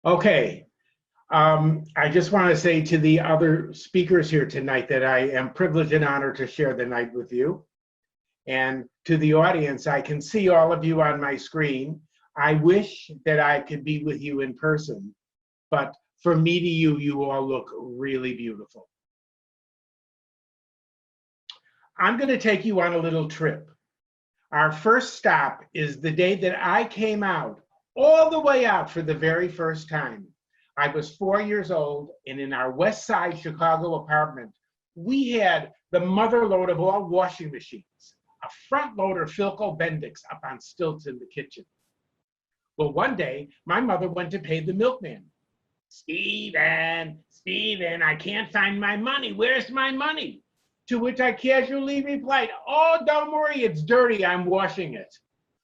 Okay. I just want to say to the other speakers here tonight that I am privileged and honored to share the night with you. And to the audience, I can see all of you on my screen. I wish that I could be with you in person, but from me to you, you all look really beautiful. I'm going to take you on a little trip. Our first stop is the day that I came out, all the way out for the very first time. I was 4 years old, and in our West Side Chicago apartment, we had the mother load of all washing machines, a front loader Philco Bendix up on stilts in the kitchen. Well, one day, my mother went to pay the milkman. Stephen, I can't find my money. Where's my money? To which I casually replied, oh, don't worry, it's dirty, I'm washing it.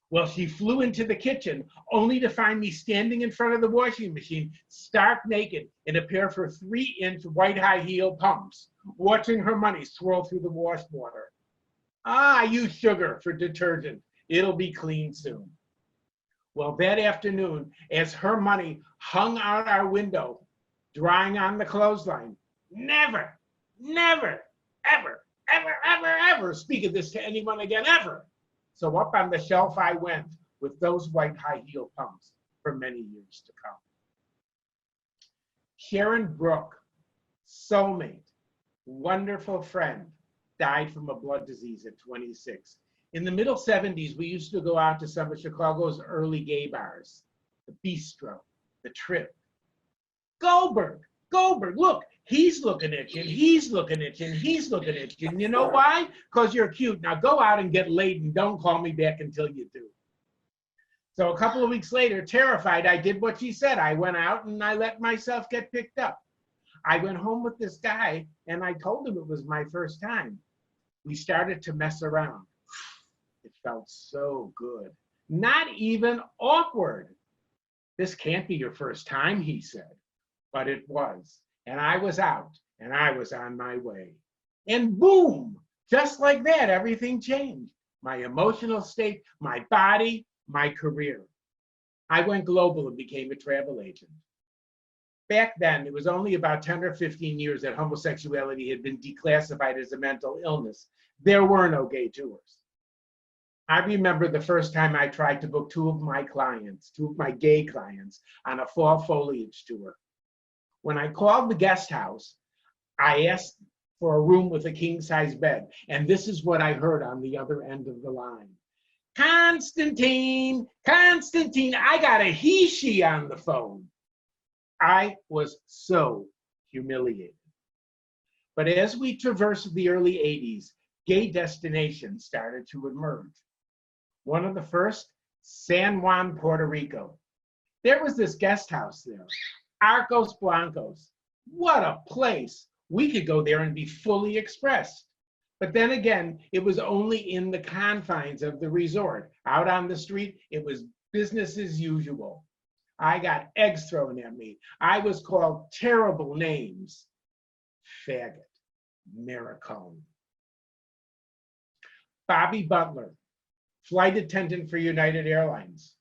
Well, she flew into the kitchen, only to find me standing in front of the washing machine, stark naked, in a pair of 3-inch white high heel pumps, watching her money swirl through the wash water. I use sugar for detergent. It'll be clean soon. Well, that afternoon, as her money hung out our window, drying on the clothesline, never, ever speak of this to anyone again, ever. So up on the shelf I went with those white high heel pumps for many years to come. Sharon Brooke, soulmate, wonderful friend, died from a blood disease at 26. In the middle 70s, we used to go out to some of Chicago's early gay bars, the Bistro, the Trip. Goldberg, look, he's looking at you, and he's looking at you, and he's looking at you. And you know why? Because you're cute. Now go out and get laid and don't call me back until you do. So a couple of weeks later, terrified, I did what she said. I went out and I let myself get picked up. I went home with this guy and I told him it was my first time. We started to mess around. It felt so good. Not even awkward. This can't be your first time, he said. But it was. And I was out, and I was on my way. And boom, just like that, everything changed. My emotional state, my body, my career. I went global and became a travel agent. Back then, it was only about 10 or 15 years that homosexuality had been declassified as a mental illness. There were no gay tours. I remember the first time I tried to book two of my gay clients, on a fall foliage tour. When I called the guest house, I asked for a room with a king-size bed, and this is what I heard on the other end of the line. Constantine, I got a he-she on the phone. I was so humiliated. But as we traversed the early 80s, gay destinations started to emerge. One of the first, San Juan, Puerto Rico. There was this guest house there. Arcos Blancos. What a place. We could go there and be fully expressed. But then again, it was only in the confines of the resort. Out on the street, it was business as usual. I got eggs thrown at me. I was called terrible names. Faggot, Maricone. Bobby Butler, flight attendant for United Airlines.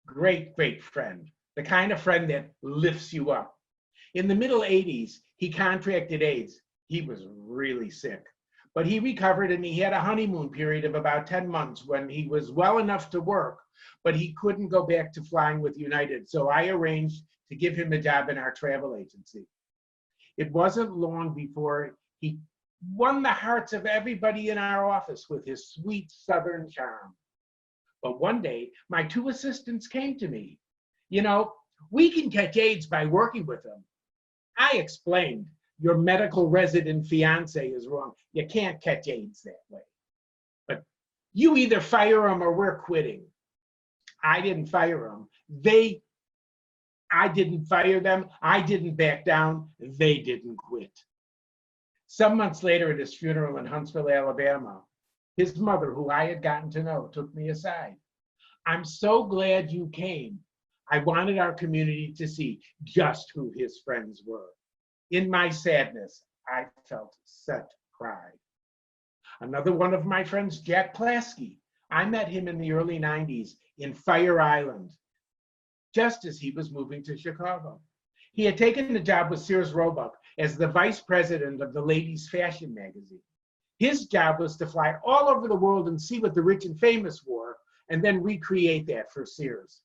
Great friend. The kind of friend that lifts you up. In the middle 80s, he contracted AIDS. He was really sick, but he recovered and he had a honeymoon period of about 10 months when he was well enough to work, but he couldn't go back to flying with United. So I arranged to give him a job in our travel agency. It wasn't long before he won the hearts of everybody in our office with his sweet Southern charm. But one day, my two assistants came to me. You know, we can catch AIDS by working with them. I explained, your medical resident fiance is wrong. You can't catch AIDS that way. But you either fire them or we're quitting. I didn't fire them. I didn't fire them. I didn't back down. They didn't quit. Some months later at his funeral in Huntsville, Alabama, his mother, who I had gotten to know, took me aside. I'm so glad you came. I wanted our community to see just who his friends were. In my sadness, I felt such pride. Another one of my friends, Jack Plasky, I met him in the early 90s in Fire Island. just as he was moving to Chicago. He had taken the job with Sears Roebuck as the vice president of the ladies' fashion magazine. His job was to fly all over the world and see what the rich and famous wore, and then recreate that for Sears.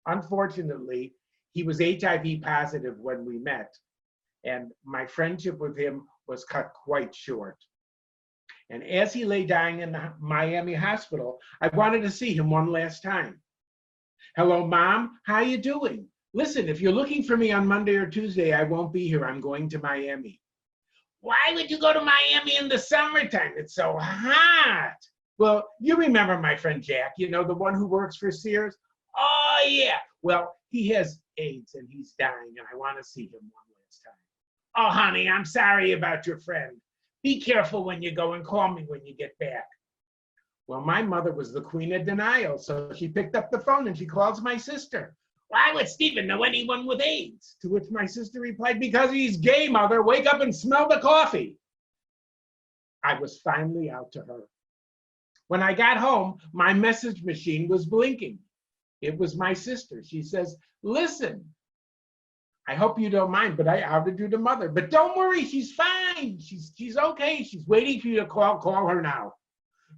Unfortunately, he was HIV positive when we met, and my friendship with him was cut quite short. And as he lay dying in the Miami hospital, I wanted to see him one last time. Hello, Mom, how you doing? Listen, if you're looking for me on Monday or Tuesday, I won't be here. I'm going to Miami. Why would you go to Miami in the summertime? It's so hot. Well, you remember my friend Jack, you know, the one who works for Sears? Oh, yeah. Well, he has AIDS and he's dying, and I want to see him one last time. Oh, honey, I'm sorry about your friend. Be careful when you go and call me when you get back. Well, my mother was the queen of denial, so she picked up the phone and she calls my sister. Why would Stephen know anyone with AIDS? To which my sister replied, because he's gay, Mother. Wake up and smell the coffee. I was finally out to her. When I got home, my message machine was blinking. It was my sister. She says, listen, I hope you don't mind, but I outed you to Mother. But don't worry, she's fine. She's okay. She's waiting for you to call her now.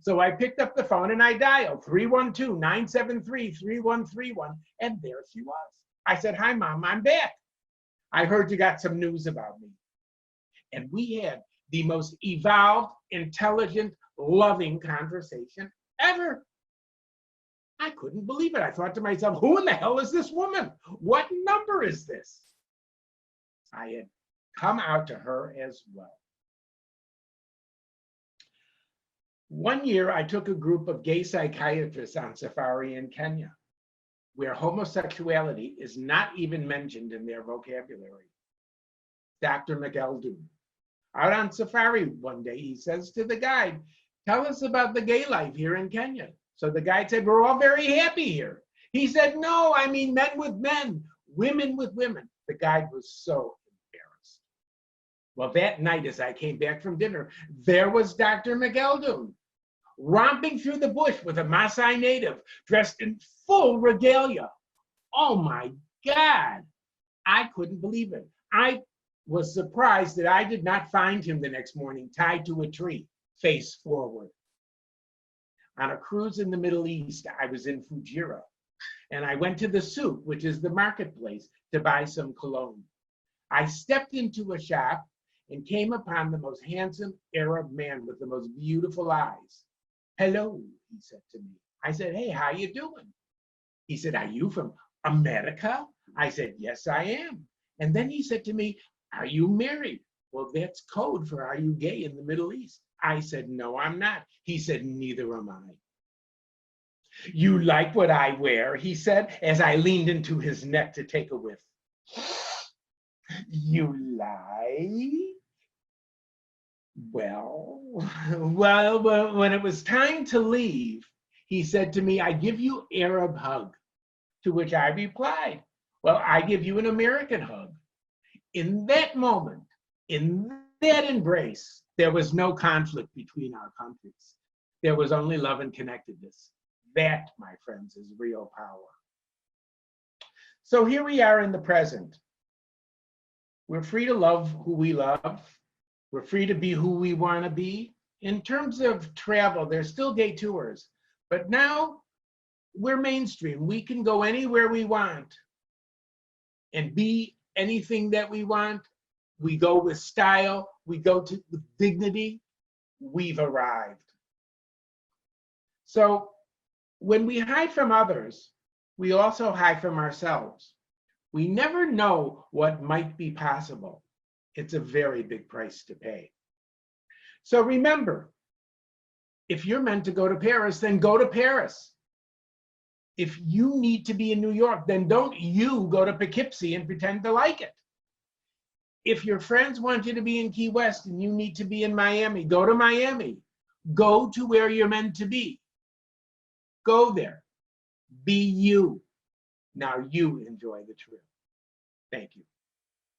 So I picked up the phone and I dialed 312-973-3131, and there she was. I said, hi, Mom, I'm back. I heard you got some news about me. And we had the most evolved, intelligent, loving conversation ever. I couldn't believe it. I thought to myself, who in the hell is this woman? What number is this? I had come out to her as well. One year, I took a group of gay psychiatrists on safari in Kenya, where homosexuality is not even mentioned in their vocabulary. Dr. McEldoon. Out on safari one day, he says to the guide, tell us about the gay life here in Kenya. So the guide said, we're all very happy here. He said, no, I mean men with men, women with women. The guide was so embarrassed. Well, that night as I came back from dinner, there was Dr. McEldoon, romping through the bush with a Maasai native dressed in full regalia. Oh my God, I couldn't believe it. I was surprised that I did not find him the next morning tied to a tree, face forward. On a cruise in the Middle East, I was in Fujairah, and I went to the souk, which is the marketplace, to buy some cologne. I stepped into a shop and came upon the most handsome Arab man with the most beautiful eyes. Hello, he said to me. I said, hey, how you doing? He said, are you from America? I said, yes, I am. And then he said to me, are you married? Well, that's code for are you gay in the Middle East? I said, no, I'm not. He said, neither am I. You like what I wear, he said, as I leaned into his neck to take a whiff. You like? Well, when it was time to leave, he said to me, I give you Arab hug. To which I replied, well, I give you an American hug. In that moment, in that embrace, there was no conflict between our countries. There was only love and connectedness. That, my friends, is real power. So here we are in the present. We're free to love who we love. We're free to be who we want to be. In terms of travel, there's still gay tours, but now we're mainstream. We can go anywhere we want and be anything that we want. We go with style. We go with dignity. We've arrived. So when we hide from others, we also hide from ourselves. We never know what might be possible. It's a very big price to pay. So remember, if you're meant to go to Paris, then go to Paris. If you need to be in New York, then don't you go to Poughkeepsie and pretend to like it. If your friends want you to be in Key West and you need to be in Miami, go to Miami. Go to where you're meant to be. Go there. Be you. Now you enjoy the trip. Thank you.